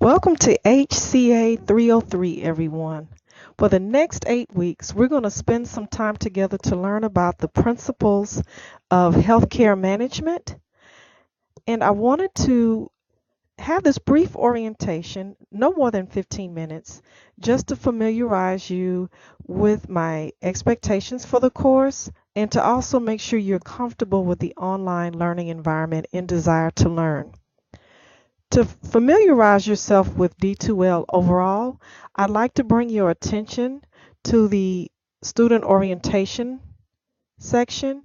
Welcome to HCA 303, everyone. For the next 8 weeks, we're going to spend some time together to learn about the principles of healthcare management. And I wanted to have this brief orientation, no more than 15 minutes, just to familiarize you with my expectations for the course and to also make sure you're comfortable with the online learning environment and desire to learn. To familiarize yourself with D2L overall, I'd like to bring your attention to the student orientation section,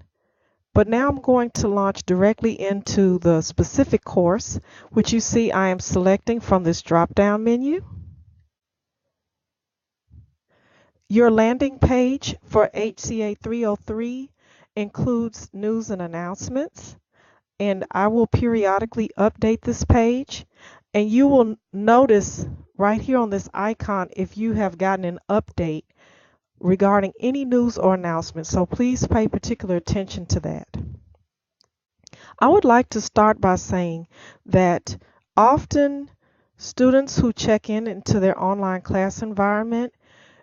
but now I'm going to launch directly into the specific course, which you see I am selecting from this drop-down menu. Your landing page for HCA 303 includes news and announcements, and I will periodically update this page, and you will notice right here on this icon if you have gotten an update regarding any news or announcements, so please pay particular attention to that. I would like to start by saying that often students who check into their online class environment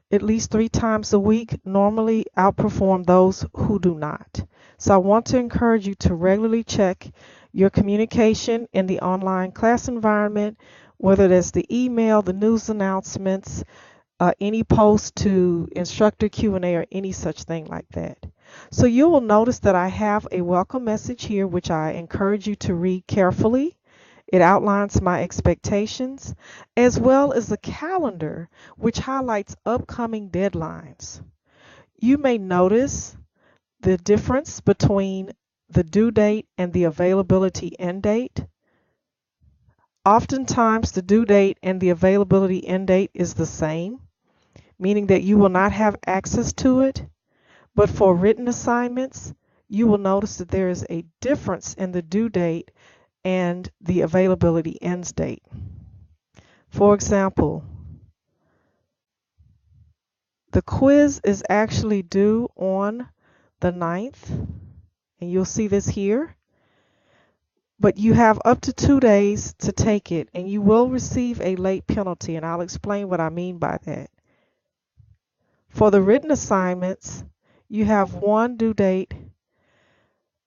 at least 3 times a week normally outperform those who do not. So I want to encourage you to regularly check your communication in the online class environment, whether that's the email, the news announcements, any post to instructor Q&A or any such thing like that. So you will notice that I have a welcome message here, which I encourage you to read carefully. It outlines my expectations, as well as a calendar which highlights upcoming deadlines. You may notice the difference between the due date and the availability end date. Oftentimes, the due date and the availability end date is the same, meaning that you will not have access to it. But for written assignments, you will notice that there is a difference in the due date and the availability ends date. For example, the quiz is actually due on the 9th, and you'll see this here, but you have up to 2 days to take it, and you will receive a late penalty, and I'll explain what I mean by that. For the written assignments, you have one due date,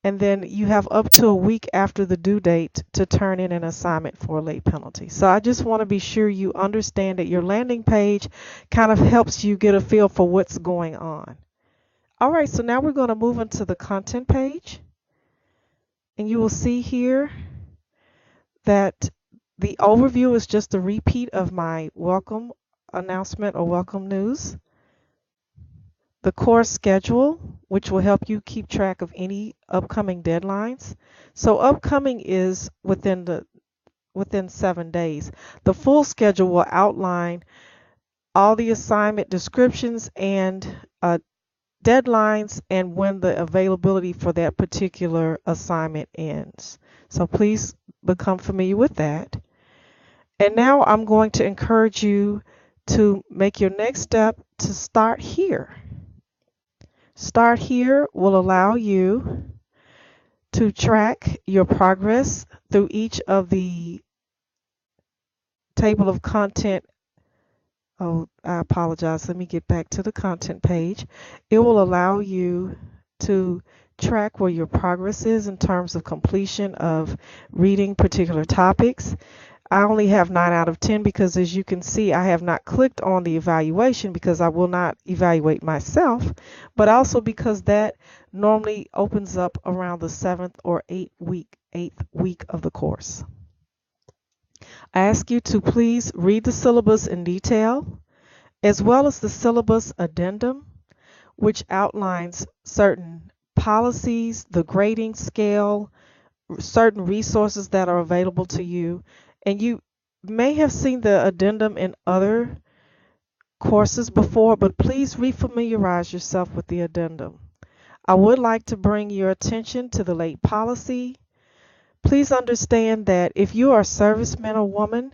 and then you have up to a week after the due date to turn in an assignment for a late penalty. So I just want to be sure you understand that your landing page kind of helps you get a feel for what's going on. All right, so now we're going to move into the content page. And you will see here that the overview is just a repeat of my welcome announcement or welcome news. The course schedule, which will help you keep track of any upcoming deadlines. So upcoming is within 7 days. The full schedule will outline all the assignment descriptions and deadlines and when the availability for that particular assignment ends. So please become familiar with that. And now I'm going to encourage you to make your next step to start here. Start here will allow you to track your progress through each of the table of content. Oh, I apologize. Let me get back to the content page. It will allow you to track where your progress is in terms of completion of reading particular topics. I only have 9 out of 10 because, as you can see, I have not clicked on the evaluation because I will not evaluate myself, but also because that normally opens up around the 7th or 8th week of the course. I ask you to please read the syllabus in detail, as well as the syllabus addendum, which outlines certain policies, the grading scale, certain resources that are available to you. And you may have seen the addendum in other courses before, but please refamiliarize yourself with the addendum. I would like to bring your attention to the late policy. Please understand that if you are a serviceman or woman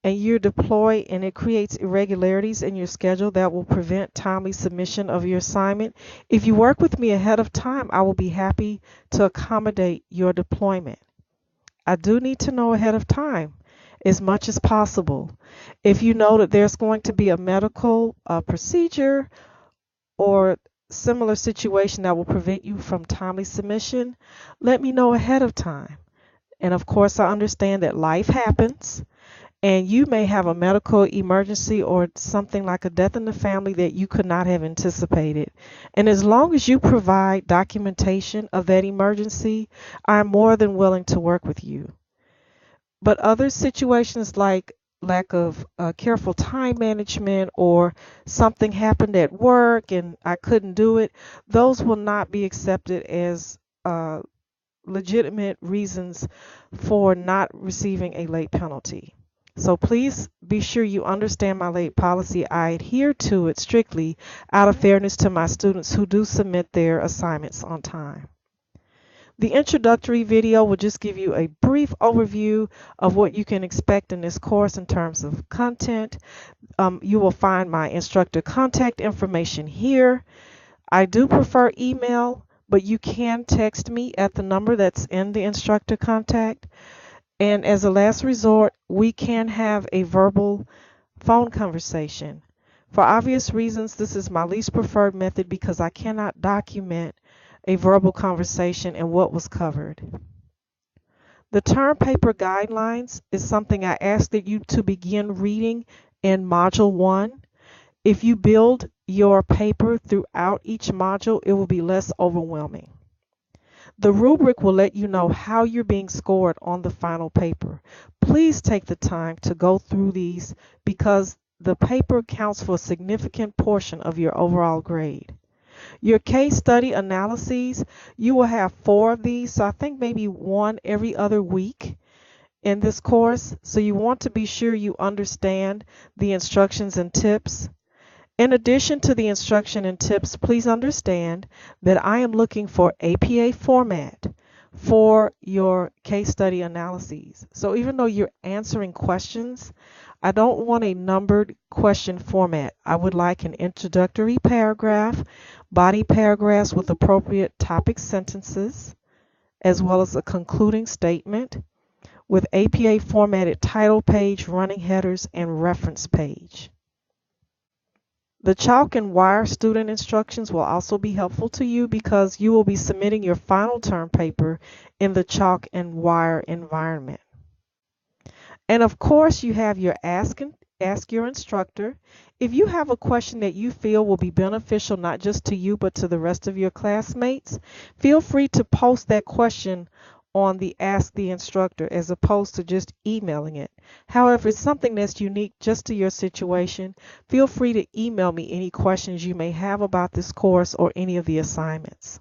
and you're deployed and it creates irregularities in your schedule that will prevent timely submission of your assignment, if you work with me ahead of time, I will be happy to accommodate your deployment. I do need to know ahead of time, as much as possible. If you know that there's going to be a medical procedure or similar situation that will prevent you from timely submission, let me know ahead of time. And of course, I understand that life happens and you may have a medical emergency or something like a death in the family that you could not have anticipated. And as long as you provide documentation of that emergency, I'm more than willing to work with you. But other situations like lack of careful time management or something happened at work and I couldn't do it, those will not be accepted as legitimate reasons for not receiving a late penalty. So please be sure you understand my late policy. I adhere to it strictly out of fairness to my students who do submit their assignments on time. The introductory video will just give you a brief overview of what you can expect in this course in terms of content. You will find my instructor contact information here. I do prefer email, but you can text me at the number that's in the instructor contact. And as a last resort, we can have a verbal phone conversation. For obvious reasons, this is my least preferred method because I cannot document a verbal conversation and what was covered. The term paper guidelines is something I ask that you to begin reading in Module 1. If you build your paper throughout each module, it will be less overwhelming. The rubric will let you know how you're being scored on the final paper. Please take the time to go through these because the paper counts for a significant portion of your overall grade. Your case study analyses, you will have 4 of these, so I think maybe 1 every other week in this course. So you want to be sure you understand the instructions and tips. In addition to the instruction and tips, please understand that I am looking for APA format for your case study analyses. So even though you're answering questions, I don't want a numbered question format. I would like an introductory paragraph, body paragraphs with appropriate topic sentences, as well as a concluding statement with APA formatted title page, running headers, and reference page. The chalk and wire student instructions will also be helpful to you because you will be submitting your final term paper in the chalk and wire environment. And of course, you have your ask your instructor. If you have a question that you feel will be beneficial not just to you but to the rest of your classmates, feel free to post that question on the Ask the Instructor as opposed to just emailing it. However, it's something that's unique just to your situation. Feel free to email me any questions you may have about this course or any of the assignments.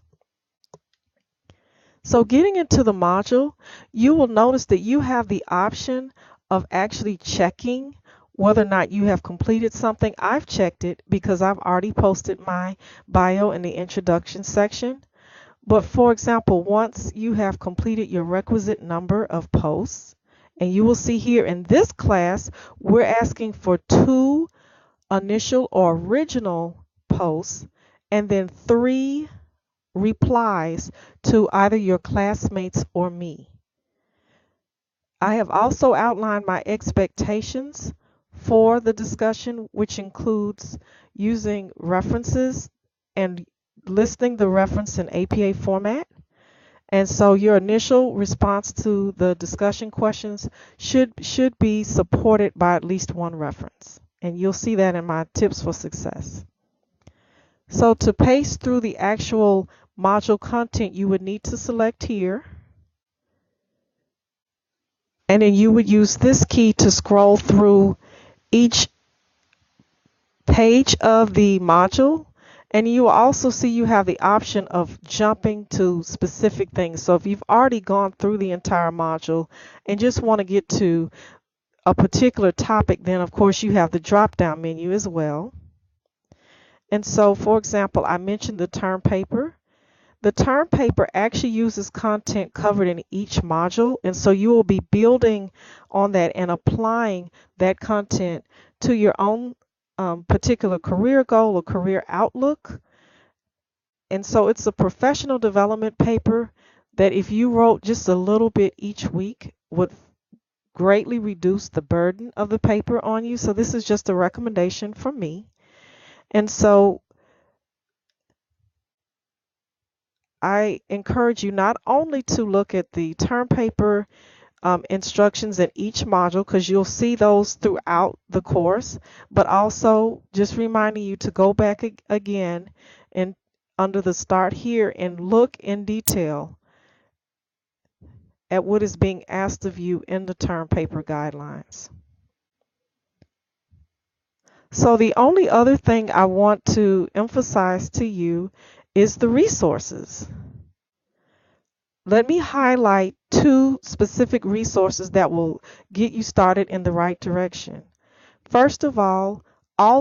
So getting into the module, you will notice that you have the option of actually checking whether or not you have completed something. I've checked it because I've already posted my bio in the introduction section. But for example, once you have completed your requisite number of posts, and you will see here in this class, we're asking for 2 initial or original posts and then 3 replies to either your classmates or me. I have also outlined my expectations for the discussion, which includes using references and listing the reference in APA format. And so your initial response to the discussion questions should be supported by at least 1 reference. And you'll see that in my tips for success. So to paste through the actual module content, you would need to select here. And then you would use this key to scroll through each page of the module. And you will also see you have the option of jumping to specific things. So if you've already gone through the entire module and just want to get to a particular topic, then of course you have the drop-down menu as well. And so, for example, I mentioned the term paper. The term paper actually uses content covered in each module, and so you will be building on that and applying that content to your own particular career goal or career outlook. And so it's a professional development paper that if you wrote just a little bit each week would greatly reduce the burden of the paper on you. So this is just a recommendation from me. And so I encourage you not only to look at the term paper instructions in each module, because you'll see those throughout the course, but also just reminding you to go back again and under the Start Here and look in detail at what is being asked of you in the term paper guidelines. So the only other thing I want to emphasize to you is the resources. Let me highlight two specific resources that will get you started in the right direction. First of all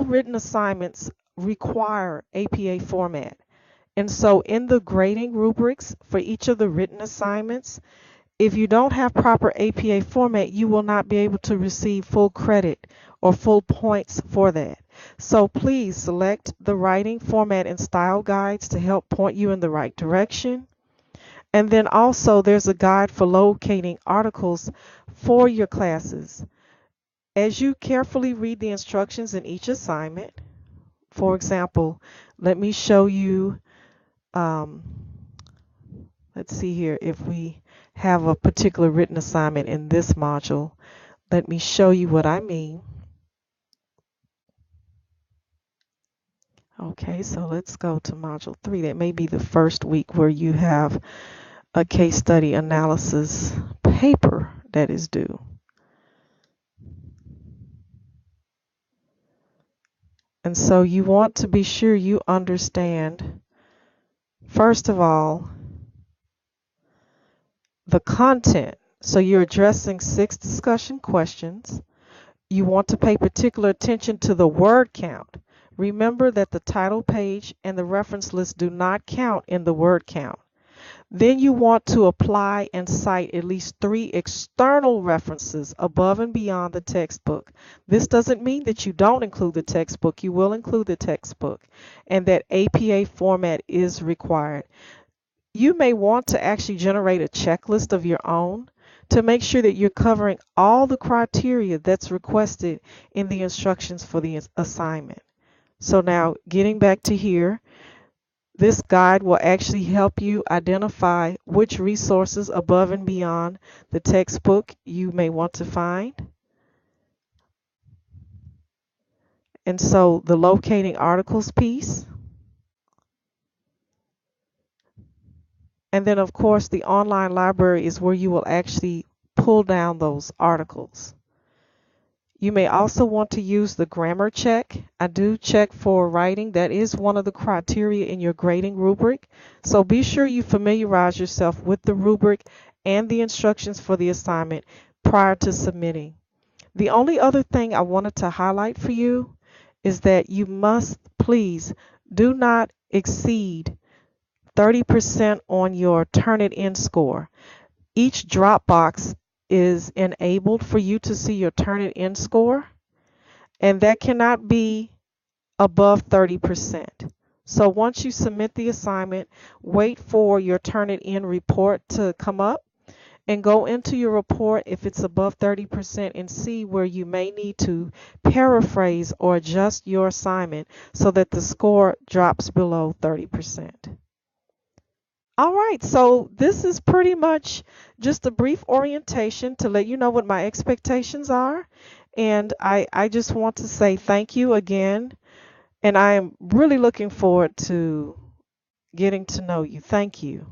written assignments require APA format. And so in the grading rubrics for each of the written assignments, if you don't have proper APA format, you will not be able to receive full credit or full points for that. So please select the writing format and style guides to help point you in the right direction. And then also there's a guide for locating articles for your classes. As you carefully read the instructions in each assignment, for example, let me show you, let's see here, if we have a particular written assignment in this module, let me show you what I mean. Okay, so let's go to module 3. That may be the first week where you have a case study analysis paper that is due. And so you want to be sure you understand, first of all, the content. So you're addressing 6 discussion questions. You want to pay particular attention to the word count. Remember that the title page and the reference list do not count in the word count. Then you want to apply and cite at least 3 external references above and beyond the textbook. This doesn't mean that you don't include the textbook. You will include the textbook, and that APA format is required. You may want to actually generate a checklist of your own to make sure that you're covering all the criteria that's requested in the instructions for the assignment. So now getting back to here, this guide will actually help you identify which resources above and beyond the textbook you may want to find. And so the locating articles piece. And then of course the online library is where you will actually pull down those articles. You may also want to use the grammar check. I do check for writing. That is one of the criteria in your grading rubric. So be sure you familiarize yourself with the rubric and the instructions for the assignment prior to submitting. The only other thing I wanted to highlight for you is that you must please do not exceed 30% on your Turnitin score. Each drop box is enabled for you to see your Turnitin score, and that cannot be above 30%. So once you submit the assignment, wait for your Turnitin report to come up and go into your report if it's above 30% and see where you may need to paraphrase or adjust your assignment so that the score drops below 30%. All right, so this is pretty much just a brief orientation to let you know what my expectations are. And I just want to say thank you again. And I am really looking forward to getting to know you. Thank you.